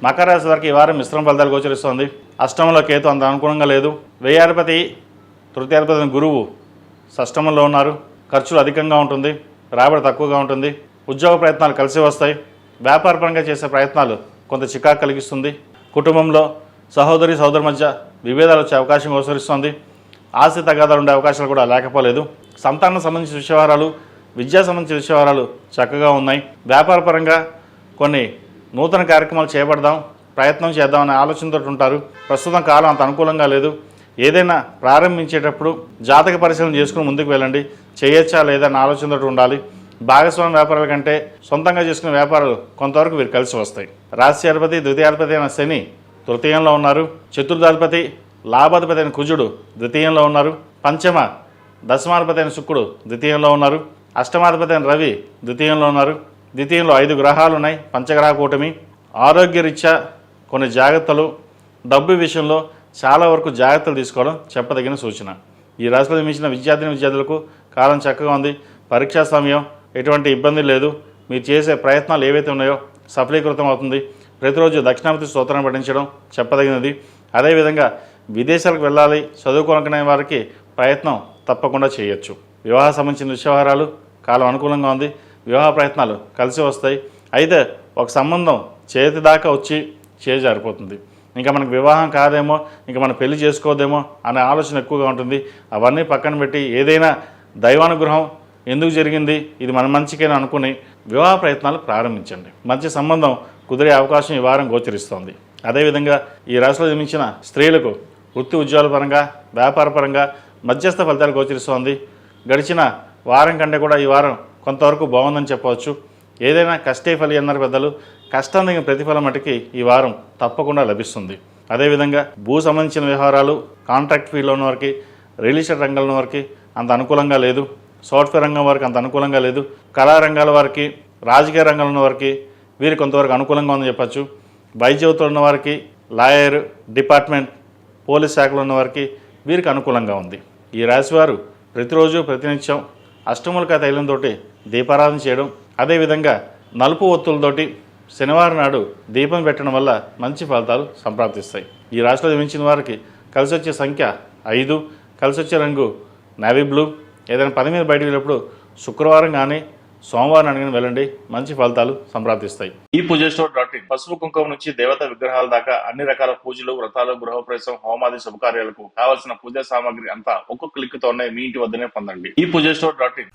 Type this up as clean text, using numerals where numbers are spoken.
మకర రాశి వారికి ఈ వారం మిశ్రమ ఫలితాలు గోచరిస్తోంది. అష్టమంలో కేతు అంత అనుకూలంగా లేదు. వ్యయాధిపతి తృతీయాధిపతి గురువు షష్టమంలో ఉన్నారు. ఖర్చులు అధికంగా ఉంటుంది, రాబడి తక్కువగా ఉంటుంది. ఉద్యోగ ప్రయత్నాలు కలిసి వస్తాయి. వ్యాపారపరంగా చేసే ప్రయత్నాలు కొంత చికాకు కలిగిస్తుంది. కుటుంబంలో సహోదరి మధ్య విభేదాలు వచ్చే అవకాశం గోచరిస్తోంది. ఆస్తి తగాదాలు ఉండే అవకాశాలు కూడా లేకపోలేదు. సంతానం సంబంధించిన విషయవారాలు, విద్యా సంబంధించిన విషయవారాలు చక్కగా ఉన్నాయి. వ్యాపారపరంగా కొన్ని నూతన కార్యక్రమాలు చేపడదాం, ప్రయత్నం చేద్దామనే ఆలోచనతో ఉంటారు. ప్రస్తుతం కాలం అంత అనుకూలంగా లేదు. ఏదైనా ప్రారంభించేటప్పుడు జాతక పరిశీలన చేసుకుని ముందుకు వెళ్ళండి. చేయొచ్చా లేదా అన్న ఆలోచనతో ఉండాలి. భాగస్వామ్య వ్యాపారాల కంటే సొంతంగా చేసుకునే వ్యాపారాలు కొంతవరకు వీరు కలిసి వస్తాయి. రాశ్యాధిపతి ద్వితీయాధిపతి అయిన శని తృతీయంలో ఉన్నారు. చతుర్థాధిపతి లాభాధిపతి అయిన కుజుడు ద్వితీయంలో ఉన్నారు. పంచమ దశమాధిపతి అయిన శుక్రుడు ద్వితీయంలో ఉన్నారు. అష్టమాధిపతి అయిన రవి ద్వితీయంలో ఉన్నారు. ద్వితీయంలో 5 గ్రహాలు ఉన్నాయి. పంచగ్రహ కూటమి. ఆరోగ్యరీత్యా కొన్ని జాగ్రత్తలు, డబ్బు విషయంలో చాలా వరకు జాగ్రత్తలు తీసుకోవడం చెప్పదగిన సూచన. ఈ రాశిలో మించిన విద్యార్థులకు కాలం చక్కగా ఉంది. పరీక్షా సమయం, ఎటువంటి ఇబ్బంది లేదు. మీరు చేసే ప్రయత్నాలు ఏవైతే ఉన్నాయో సఫలీకృతం అవుతుంది. ప్రతిరోజు దక్షిణామూర్తి స్తోత్రం పఠించడం చెప్పదగినది. అదేవిధంగా విదేశాలకు వెళ్ళాలి చదువుకోనుకునే వారికి ప్రయత్నం తప్పకుండా చేయొచ్చు. వివాహ సంబంధించిన విషయవారాలు కాలం అనుకూలంగా ఉంది. వివాహ ప్రయత్నాలు కలిసి వస్తాయి. అయితే ఒక సంబంధం చేతి దాకా వచ్చి చేజారిపోతుంది. ఇంకా మనకు వివాహం కాదేమో, ఇంకా మనం పెళ్లి చేసుకోదేమో అనే ఆలోచన ఎక్కువగా ఉంటుంది. అవన్నీ పక్కన పెట్టి ఏదైనా దైవానుగ్రహం ఎందుకు జరిగింది, ఇది మన మంచికేనా అనుకుని వివాహ ప్రయత్నాలు ప్రారంభించండి. మంచి సంబంధం కుదిరే అవకాశం ఈ వారం గోచరిస్తోంది. అదేవిధంగా ఈ రాశిలో జన్మించిన స్త్రీలకు వృత్తి ఉద్యోగాల పరంగా, వ్యాపార పరంగా మధ్యస్థ ఫలితాలు గోచరిస్తోంది. గడిచిన వారం కంటే కూడా ఈ వారం కొంతవరకు బాగుందని చెప్పవచ్చు. ఏదైనా కష్టే ఫలి అన్నారు పెద్దలు. కష్టం తగిన ప్రతిఫలం మటుకి ఈ వారం తప్పకుండా లభిస్తుంది. అదేవిధంగా భూ సంబంధించిన వ్యవహారాలు, కాంట్రాక్ట్ ఫీల్డ్లో ఉన్న వారికి, రియల్ ఎస్టేట్ రంగంలో వారికి అంత అనుకూలంగా లేదు. సాఫ్ట్వేర్ రంగం వారికి అంత అనుకూలంగా లేదు. కళారంగాల వారికి, రాజకీయ రంగంలో ఉన్న వారికి వీరికి కొంతవరకు అనుకూలంగా ఉందని చెప్పచ్చు. వైద్యవతులు ఉన్న వారికి, లాయర్ డిపార్ట్మెంట్, పోలీస్ శాఖలో ఉన్న వారికి వీరికి అనుకూలంగా ఉంది. ఈ రాశివారు ప్రతిరోజు ప్రతినిత్యం అష్టమూలికా తైలంతో దీపారాధన చేయడం, అదేవిధంగా నలుపు ఒత్తులతోటి శనివారం నాడు దీపం పెట్టడం వల్ల మంచి ఫలితాలు సంప్రాప్తిస్తాయి. ఈ రాశిలో జన్మించిన వారికి కలిసి వచ్చే సంఖ్య 5, కలిసి వచ్చే రంగు నేవీ బ్లూ. ఏదైనా పని మీద బయటకు వెళ్ళినప్పుడు శుక్రవారం కానీ సోమవారం అడిగిన వెళ్ళండి, మంచి ఫలితాలు సంప్రాప్తిస్తాయి. ఈ పూజస్టోర్.in పసుపు కుంకుమ నుంచి దేవత విగ్రహాల దాకా అన్ని రకాల పూజలు, వ్రతాలు, గృహప్రవేశం, హోమాది శుభకార్యాలకు కావలసిన పూజా సామాగ్రి అంతా ఒక్కొక్క క్లిక్ తోనే మీ ఇంటి వద్దనే పొందండి. ఈ పూజస్టోర్.in